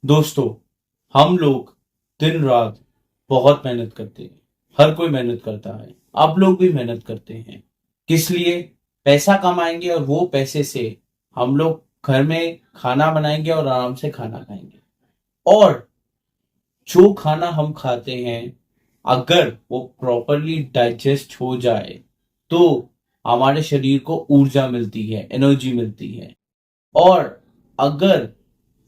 दोस्तों, हम लोग दिन रात बहुत मेहनत करते हैं। हर कोई मेहनत करता है। आप लोग भी मेहनत करते हैं। किस लिए? पैसा कमाएंगे और वो पैसे से हम लोग घर में खाना बनाएंगे और आराम से खाना खाएंगे। और जो खाना हम खाते हैं, अगर वो प्रॉपरली डाइजेस्ट हो जाए तो हमारे शरीर को ऊर्जा मिलती है, एनर्जी मिलती है। और अगर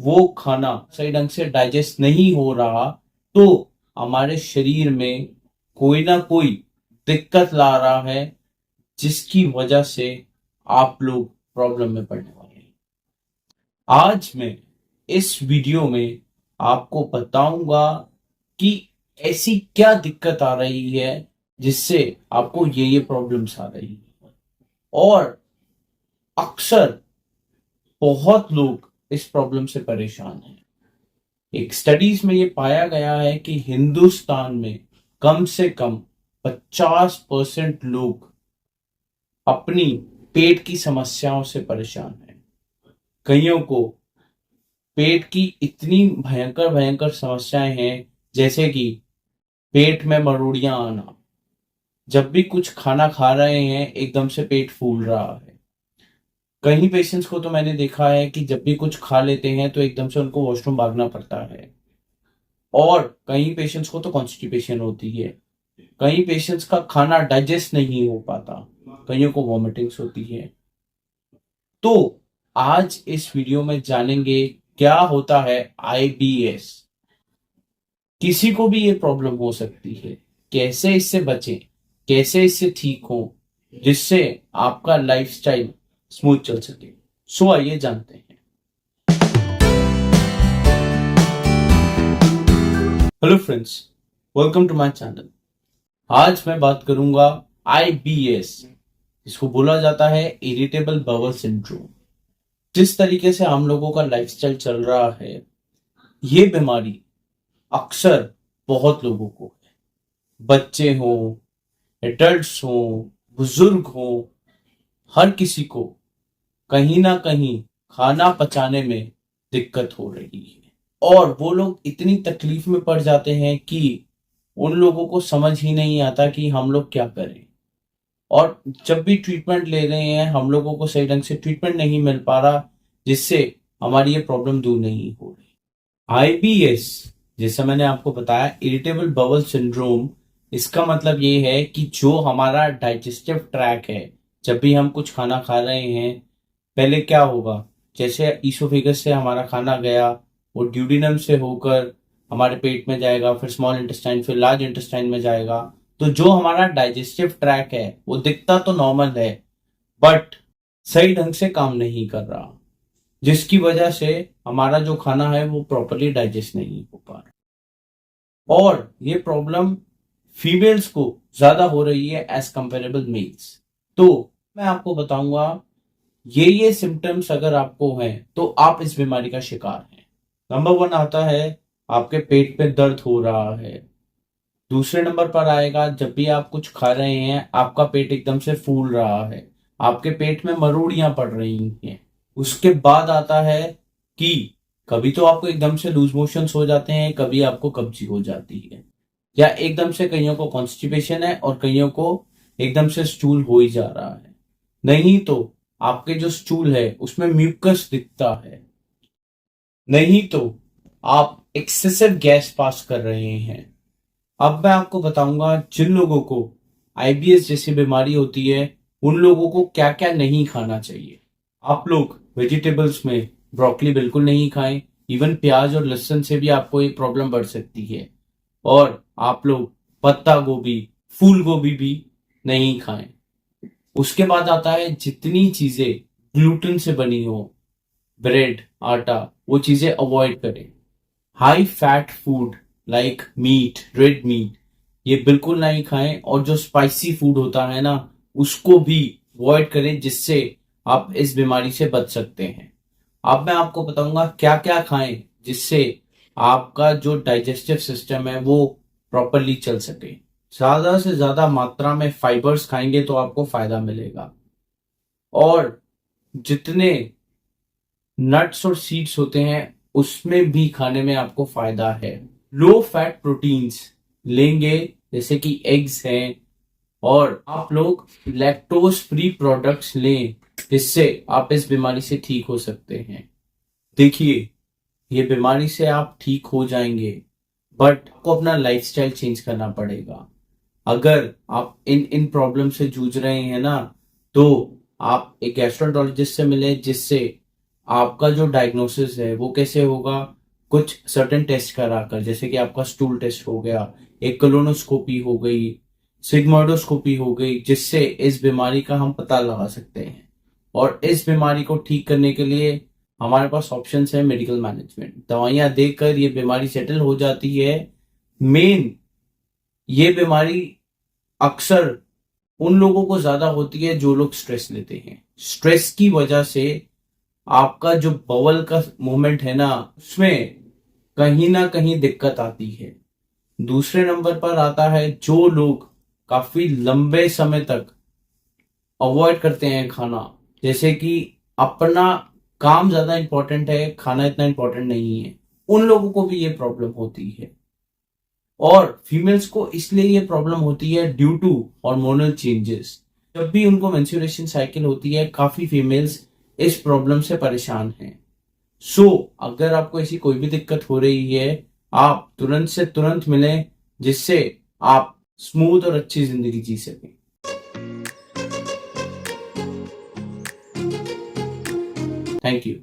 वो खाना सही ढंग से डाइजेस्ट नहीं हो रहा तो हमारे शरीर में कोई ना कोई दिक्कत ला रहा है, जिसकी वजह से आप लोग प्रॉब्लम में पड़ने वाले हैं। आज मैं इस वीडियो में आपको बताऊंगा कि ऐसी क्या दिक्कत आ रही है जिससे आपको ये प्रॉब्लम्स आ रही है। और अक्सर बहुत लोग इस प्रॉब्लम से परेशान हैं। एक स्टडीज में ये पाया गया है कि हिंदुस्तान में कम से कम 50% लोग अपनी पेट की समस्याओं से परेशान हैं। कईयों को पेट की इतनी भयंकर भयंकर समस्याएं हैं, जैसे कि पेट में मरोड़ियां आना। जब भी कुछ खाना खा रहे हैं एकदम से पेट फूल रहा है। कई पेशेंट्स को तो मैंने देखा है कि जब भी कुछ खा लेते हैं तो एकदम से उनको वॉशरूम भागना पड़ता है। और कई पेशेंट्स को तो कॉन्स्टिपेशन होती है। कई पेशेंट्स का खाना डाइजेस्ट नहीं हो पाता। कईयों को वॉमिटिंग्स होती है। तो आज इस वीडियो में जानेंगे क्या होता है आईबीएस। किसी को भी ये प्रॉब्लम हो सकती है। कैसे इससे बचें, कैसे इससे ठीक हो, जिससे आपका लाइफस्टाइल स्मूथ चल सके। सो आइए जानते हैं। Hello friends, welcome to my channel. आज मैं बात करूंगा आईबीएस, इसको बोला जाता है इरिटेबल बाउल सिंड्रोम। जिस तरीके से हम लोगों का लाइफस्टाइल चल रहा है, ये बीमारी अक्सर बहुत लोगों को है। बच्चे हों, एडल्ट्स हों, बुजुर्ग हों, हर किसी को कहीं ना कहीं खाना पचाने में दिक्कत हो रही है। और वो लोग इतनी तकलीफ में पड़ जाते हैं कि उन लोगों को समझ ही नहीं आता कि हम लोग क्या करें। और जब भी ट्रीटमेंट ले रहे हैं, हम लोगों को सही ढंग से ट्रीटमेंट नहीं मिल पा रहा, जिससे हमारी ये प्रॉब्लम दूर नहीं हो रही। आईबीएस, जैसा मैंने आपको बताया, इरिटेबल बाउल सिंड्रोम, इसका मतलब ये है कि जो हमारा डाइजेस्टिव ट्रैक है, जब भी हम कुछ खाना खा रहे हैं, पहले क्या होगा, जैसे ईसोफेगस से हमारा खाना गया, वो ड्यूडिनम से होकर हमारे पेट में जाएगा, फिर स्मॉल इंटेस्टाइन, फिर लार्ज इंटेस्टाइन में जाएगा। तो जो हमारा डाइजेस्टिव ट्रैक है वो दिखता तो नॉर्मल है, बट सही ढंग से काम नहीं कर रहा, जिसकी वजह से हमारा जो खाना है वो प्रॉपरली डाइजेस्ट नहीं हो पा रहा। और ये प्रॉब्लम फीमेल्स को ज्यादा हो रही है एज कंपेरेबल मेल्स। तो मैं आपको बताऊंगा ये सिम्टम्स अगर आपको हैं तो आप इस बीमारी का शिकार हैं। नंबर 1 आता है, आपके पेट पे दर्द हो रहा है। दूसरे नंबर पर आएगा, जब भी आप कुछ खा रहे हैं आपका पेट एकदम से फूल रहा है, आपके पेट में मरोड़ियां पड़ रही हैं। उसके बाद आता है कि कभी तो आपको एकदम से लूज मोशंस हो जाते हैं, कभी आपको कब्जी हो जाती है, या एकदम से कईयों को कॉन्स्टिपेशन है और कईयों को एकदम से स्टूल हो ही जा रहा है। नहीं तो आपके जो स्टूल है उसमें म्यूकस दिखता है। नहीं तो आप एक्सेसिव गैस पास कर रहे हैं। अब मैं आपको बताऊंगा जिन लोगों को आईबीएस जैसी बीमारी होती है, उन लोगों को क्या क्या नहीं खाना चाहिए। आप लोग वेजिटेबल्स में ब्रोकली बिल्कुल नहीं खाएं। इवन प्याज और लहसुन से भी आपको ये प्रॉब्लम बढ़ सकती है। और आप लोग पत्ता गोभी, फूल गोभी भी नहीं खाएं। उसके बाद आता है, जितनी चीजें ग्लूटेन से बनी हो, ब्रेड, आटा, वो चीजें अवॉइड करें। High fat food like meat, red meat, ये बिल्कुल नहीं खाएं। और जो स्पाइसी फूड होता है ना, उसको भी अवॉइड करें, जिससे आप इस बीमारी से बच सकते हैं। अब मैं आपको बताऊंगा क्या क्या खाएं जिससे आपका जो डाइजेस्टिव सिस्टम है वो प्रॉपरली चल सके। ज्यादा से ज्यादा मात्रा में फाइबर्स खाएंगे तो आपको फायदा मिलेगा। और जितने नट्स और सीड्स होते हैं उसमें भी खाने में आपको फायदा है। लो फैट प्रोटीन्स लेंगे जैसे कि एग्स हैं, और आप लोग लैक्टोज फ्री प्रोडक्ट्स लें, जिससे आप इस बीमारी से ठीक हो सकते हैं। देखिए, ये बीमारी से आप ठीक हो जाएंगे, बट आपको अपना लाइफस्टाइल चेंज करना पड़ेगा। अगर आप इन इन प्रॉब्लम से जूझ रहे हैं ना, तो आप एक गैस्ट्रोएंटरोलॉजिस्ट से मिले, जिससे आपका जो डायग्नोसिस है वो कैसे होगा, कुछ सर्टेन टेस्ट कराकर, जैसे कि आपका स्टूल टेस्ट हो गया, एक कोलोनोस्कोपी हो गई, सिग्मोइडोस्कोपी हो गई, जिससे इस बीमारी का हम पता लगा सकते हैं। और इस बीमारी को ठीक करने के लिए हमारे पास ऑप्शंस है मेडिकल मैनेजमेंट। दवाइयां देकर ये बीमारी सेटल हो जाती है। मेन ये बीमारी अक्सर उन लोगों को ज्यादा होती है जो लोग स्ट्रेस लेते हैं। स्ट्रेस की वजह से आपका जो बवल का मूवमेंट है ना, उसमें कहीं ना कहीं दिक्कत आती है। दूसरे नंबर पर आता है जो लोग काफी लंबे समय तक अवॉइड करते हैं खाना, जैसे कि अपना काम ज्यादा इंपॉर्टेंट है, खाना इतना इंपॉर्टेंट नहीं है, उन लोगों को भी ये प्रॉब्लम होती है। और फीमेल्स को इसलिए ये प्रॉब्लम होती है ड्यू टू हार्मोनल चेंजेस। जब भी उनको मेंस्ट्रुएशन साइकिल होती है, काफी फीमेल्स इस प्रॉब्लम से परेशान हैं। सो अगर आपको ऐसी कोई भी दिक्कत हो रही है, आप तुरंत से तुरंत मिलें, जिससे आप स्मूथ और अच्छी जिंदगी जी सकें। Thank you.